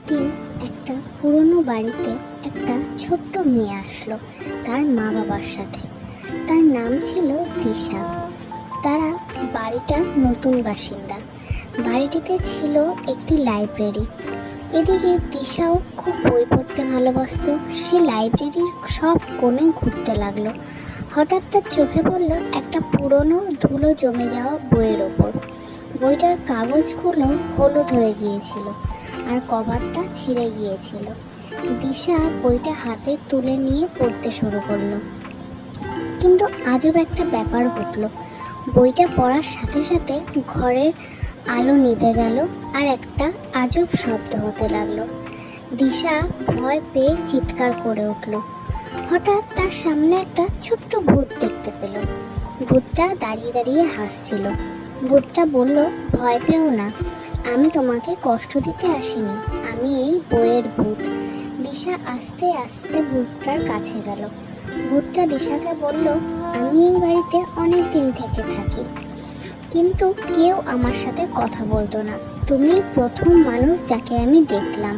একদিন একটা পুরনো বাড়িতে একটা ছোট্ট মেয়ে আসলো তার মা বাবার সাথে। তার নাম ছিল দিশা। তারা বাড়িটার নতুন বাসিন্দা। বাড়িটিতে ছিল একটি লাইব্রেরি। এদিকে দিশাও খুব বই পড়তে ভালোবাসতো। সে লাইব্রেরির সব কোণে ঘুরতে লাগলো। হঠাৎ তার চোখে পড়লো একটা পুরনো ধুলো জমে যাওয়া বইয়ের ওপর। বইটার কাগজগুলো হলুদ হয়ে গিয়েছিল আর কভারটা ছিঁড়ে গিয়েছিল। দিশা বইটা হাতে তুলে নিয়ে পড়তে শুরু করলো। কিন্তু আজব একটা ব্যাপার ঘটলো। বইটা পড়ার সাথে সাথে ঘরের আলো নিভে গেল আর একটা আজব শব্দ হতে লাগলো। দিশা ভয় পেয়ে চিৎকার করে উঠল। হঠাৎ তার সামনে একটা ছোট্ট ভূত দেখতে পেল। ভূতটা দাঁড়িয়ে দাঁড়িয়ে হাসছিল। ভূতটা বলল, ভয় পেও না, আমি তোমাকে কষ্ট দিতে আসিনি, আমি এই বইয়ের ভূত। দিশা আস্তে আস্তে ভূতটার কাছে গেল। ভূতটা দিশাকে বলল, আমি এই বাড়িতে অনেক দিন থেকে থাকি, কিন্তু কেউ আমার সাথে কথা বলতো না। তুমি প্রথম মানুষ যাকে আমি দেখলাম।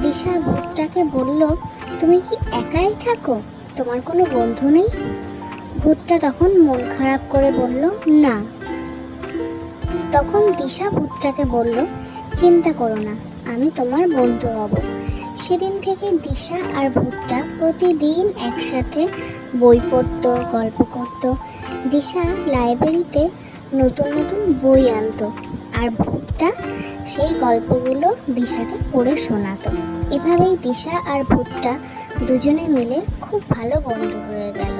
দিশা ভূতটাকে বলল, তুমি কি একাই থাকো? তোমার কোনো বন্ধু নেই? ভূতটা তখন মন খারাপ করে বলল, না। তখন দিশা ভূতটাকে বলল, চিন্তা করো না, আমি তোমার বন্ধু হব। সেদিন থেকে দিশা আর ভূতটা প্রতিদিন একসাথে বই পড়তো, গল্প করত। দিশা লাইব্রেরিতে নতুন নতুন বই আনতো আর ভূতটা সেই গল্পগুলো দিশাকে পড়ে শোনাতো। এভাবেই দিশা আর ভূতটা দুজনে মিলে খুব ভালো বন্ধু হয়ে গেল।